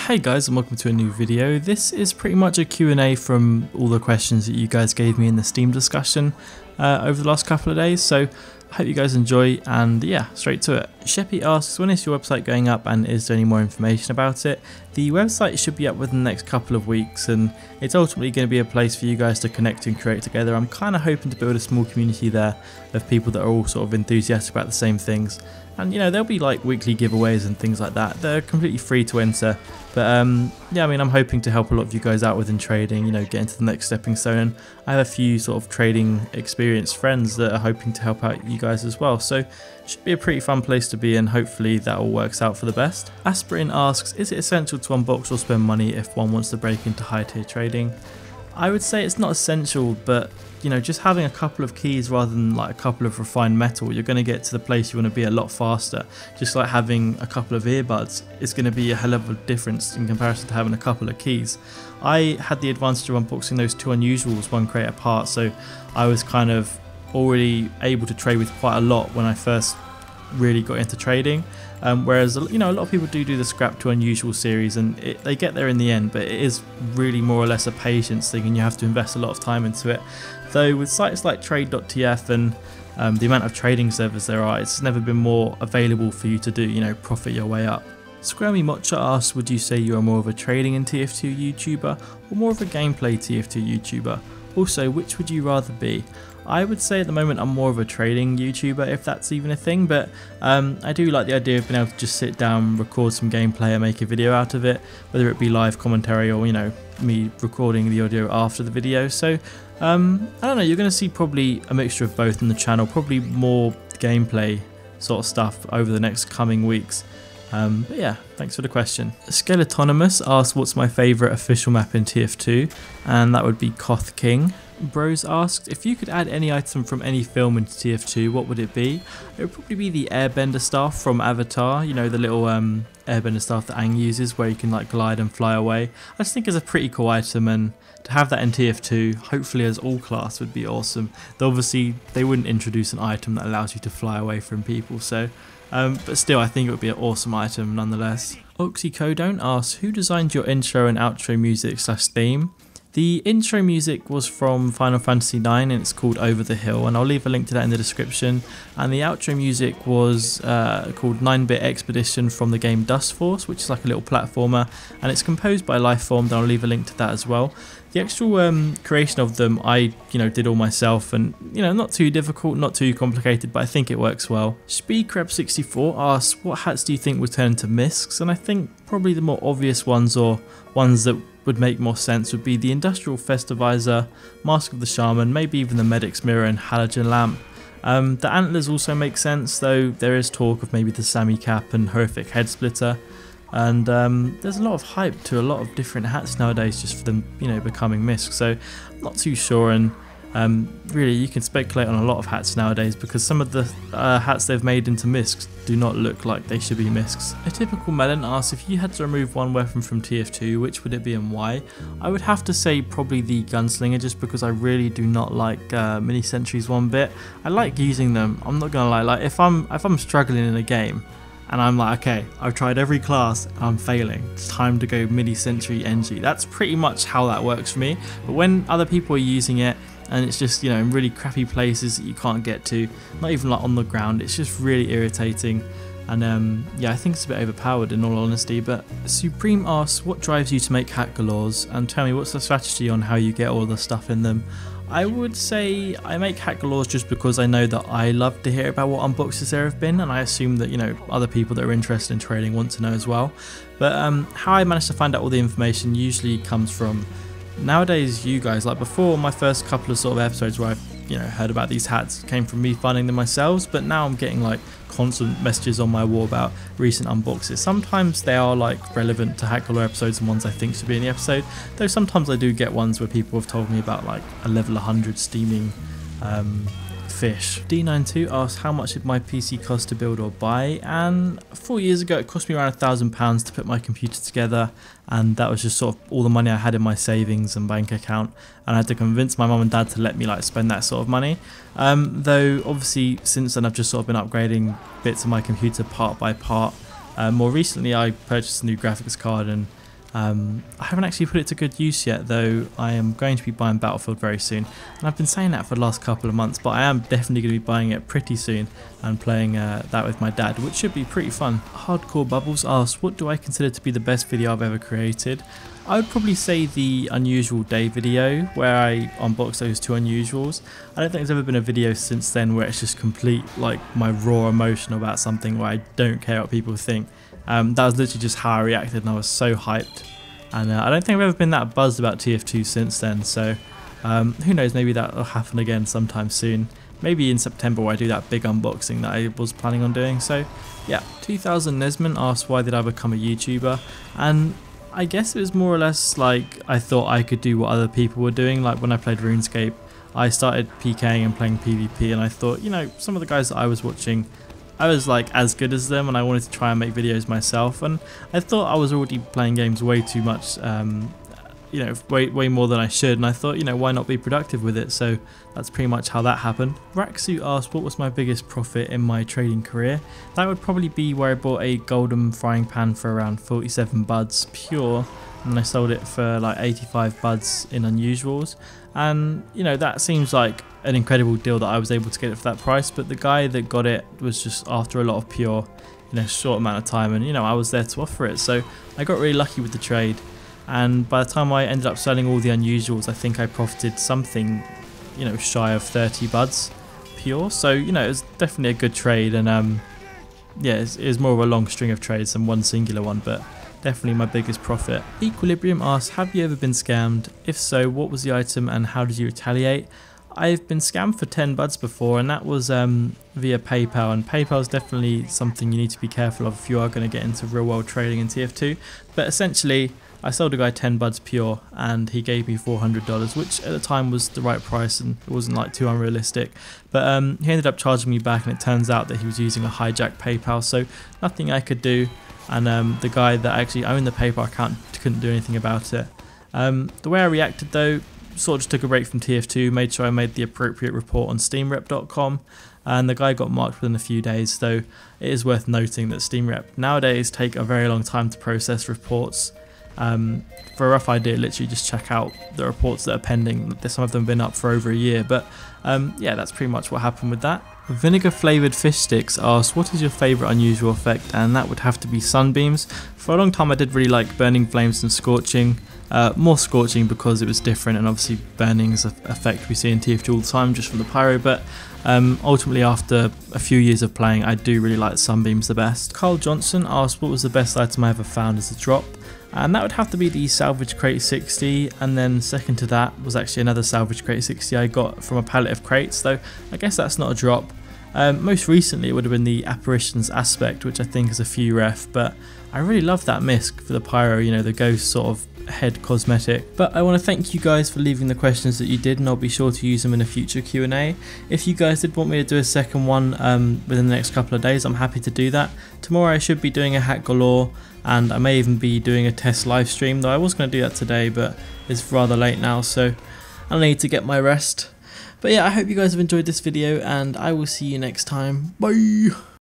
Hey guys, and welcome to a new video. This is pretty much a Q&A from all the questions that you guys gave me in the Steam discussion over the last couple of days, so I hope you guys enjoy, and yeah, straight to it. Sheppy asks, when is your website going up and is there any more information about it? The website should be up within the next couple of weeks, and it's ultimately going to be a place for you guys to connect and create together. I'm kind of hoping to build a small community there of people that are all sort of enthusiastic about the same things. And you know, there'll be like weekly giveaways and things like that. They're completely free to enter. But yeah, I mean, I'm hoping to help a lot of you guys out within trading, you know, get into the next stepping stone. And I have a few sort of trading experienced friends that are hoping to help out you guys as well. So it should be a pretty fun place to be, and hopefully that all works out for the best. Aspirin asks, is it essential to unbox or spend money if one wants to break into high tier trading? I would say it's not essential, but you know, just having a couple of keys rather than like a couple of refined metal, you're going to get to the place you want to be a lot faster. Just like having a couple of earbuds is going to be a hell of a difference in comparison to having a couple of keys. I had the advantage of unboxing those two unusuals one crate apart, so I was kind of already able to trade with quite a lot when I first really got into trading, whereas you know, a lot of people do the scrap to unusual series, and they get there in the end, but it is really more or less a patience thing, and you have to invest a lot of time into it. Though with sites like trade.tf and the amount of trading servers there are, it's never been more available for you to do, you know, profit your way up. Scrammy Mocha asks, would you say you are more of a trading and TF2 YouTuber or more of a gameplay TF2 YouTuber? Also, which would you rather be? I would say at the moment I'm more of a trading YouTuber, if that's even a thing, but I do like the idea of being able to just sit down, record some gameplay and make a video out of it, whether it be live commentary or, you know, me recording the audio after the video. So I don't know, you're going to see probably a mixture of both on the channel, probably more gameplay sort of stuff over the next coming weeks. But yeah, thanks for the question. Skeletonomous asked, what's my favourite official map in TF2, and that would be Koth King. Bros asked, if you could add any item from any film into TF2, what would it be? It would probably be the airbender staff from Avatar, you know, the little airbender staff that Aang uses where you can like glide and fly away. I just think it's a pretty cool item, and to have that in TF2, hopefully as all class, would be awesome. Though obviously they wouldn't introduce an item that allows you to fly away from people, so but still I think it would be an awesome item nonetheless. Oxycodone asks, who designed your intro and outro music / theme? The intro music was from Final Fantasy IX, and it's called Over the Hill, and I'll leave a link to that in the description. And the outro music was called 9-Bit Expedition from the game Dust Force, which is like a little platformer, and it's composed by Lifeform, and I'll leave a link to that as well. The actual creation of them, I did all myself, and not too difficult, not too complicated, but I think it works well. Speedcrab64 asks, what hats do you think would turn into miscs? And I think probably the more obvious ones, or ones that would make more sense, would be the Industrial Festivizer, Mask of the Shaman, maybe even the Medic's Mirror and Halogen Lamp. The antlers also make sense, though there is talk of maybe the Sammy Cap and Horrific Head Splitter. And there's a lot of hype to a lot of different hats nowadays just for them becoming miscs, so I'm not too sure. And really you can speculate on a lot of hats nowadays, because some of the hats they've made into miscs do not look like they should be miscs. A Typical Melon asks, if you had to remove one weapon from TF2, which would it be and why? I would have to say probably the Gunslinger, just because I really do not like mini sentries one bit. I like using them, I'm not gonna lie. Like if I'm struggling in a game and I'm like, okay, I've tried every class and I'm failing, it's time to go mini sentry NG. That's pretty much how that works for me. But when other people are using it and it's just in really crappy places that you can't get to, not even like on the ground, it's just really irritating. And yeah, I think it's a bit overpowered in all honesty. But Supreme asks, what drives you to make hat galores, and tell me what's the strategy on how you get all the stuff in them? I would say I make hat galores just because I know that I love to hear about what unboxes there have been, and I assume that other people that are interested in trading want to know as well. But how I managed to find out all the information usually comes from nowadays you guys. Like before, my first couple of sort of episodes where I've heard about these hats came from me finding them myself, but now I'm getting like constant messages on my wall about recent unboxes. Sometimes they are like relevant to hat galore episodes and ones I think should be in the episode, though sometimes I do get ones where people have told me about like a level 100 steaming fish. D92 asks, how much did my PC cost to build or buy? And 4 years ago it cost me around £1,000 to put my computer together, and that was just sort of all the money I had in my savings and bank account, and I had to convince my mum and dad to let me like spend that sort of money. Though obviously since then I've just sort of been upgrading bits of my computer part by part. More recently I purchased a new graphics card, and I haven't actually put it to good use yet, though. I am going to be buying Battlefield very soon, and I've been saying that for the last couple of months, but I am definitely going to be buying it pretty soon and playing that with my dad, which should be pretty fun. Hardcore Bubbles asks, what do I consider to be the best video I've ever created? I would probably say the Unusual Day video, where I unboxed those 2 unusuals. I don't think there's ever been a video since then where it's just complete, like, my raw emotion about something where I don't care what people think. That was literally just how I reacted, and I was so hyped. And I don't think I've ever been that buzzed about TF2 since then, so who knows, maybe that will happen again sometime soon. Maybe in September, where I do that big unboxing that I was planning on doing. So yeah, 2000 Nesman asked, why did I become a YouTuber? And I guess it was more or less like I thought I could do what other people were doing. Like when I played RuneScape, I started PKing and playing PvP, and I thought, you know, some of the guys that I was watching, I was like as good as them, and I wanted to try and make videos myself. And I thought I was already playing games way too much, you know, way more than I should, and I thought, you know, why not be productive with it? So that's pretty much how that happened. Raksu asked, what was my biggest profit in my trading career? That would probably be where I bought a golden frying pan for around 47 buds pure, and I sold it for like 85 buds in unusuals. And you know, that seems like an incredible deal that I was able to get it for that price, but the guy that got it was just after a lot of pure in a short amount of time, and you know, I was there to offer it, so I got really lucky with the trade. And by the time I ended up selling all the unusuals, I think I profited something, you know, shy of 30 buds pure. So, you know, it was definitely a good trade. And yeah, it was more of a long string of trades than one singular one, but definitely my biggest profit. Equilibrium asks, have you ever been scammed? If so, what was the item and how did you retaliate? I've been scammed for 10 buds before, and that was via PayPal, and PayPal is definitely something you need to be careful of if you are going to get into real world trading in TF2. But essentially, I sold a guy 10 buds pure, and he gave me $400, which at the time was the right price, and it wasn't like too unrealistic. But he ended up charging me back, and it turns out that he was using a hijacked PayPal, so nothing I could do. And the guy that actually owned the PayPal account couldn't do anything about it. The way I reacted though, sort of just took a break from TF2, made sure I made the appropriate report on steamrep.com, and the guy got marked within a few days. Though it is worth noting that steamrep nowadays take a very long time to process reports. For a rough idea, literally just check out the reports that are pending. Some of them have been up for over a year, but yeah, that's pretty much what happened with that. Vinegar flavoured fish sticks asks, what is your favourite unusual effect? And that would have to be sunbeams. For a long time I did really like burning flames and scorching. More scorching because it was different, and obviously burning is an effect we see in TF2 all the time just from the pyro, but ultimately after a few years of playing I do really like sunbeams the best. Carl Johnson asked, what was the best item I ever found as a drop? And that would have to be the Salvage Crate 60, and then second to that was actually another Salvage Crate 60 I got from a pallet of crates, though I guess that's not a drop. Most recently it would have been the Apparitions Aspect, which I think is a few ref, but I really love that misc for the pyro, you know, the ghost sort of head cosmetic. But I want to thank you guys for leaving the questions that you did, and I'll be sure to use them in a future Q&A. If you guys did want me to do a second one within the next couple of days, I'm happy to do that. Tomorrow I should be doing a hack galore, and I may even be doing a test live stream, though I was going to do that today, but it's rather late now, so I need to get my rest. But yeah, I hope you guys have enjoyed this video, and I will see you next time. Bye!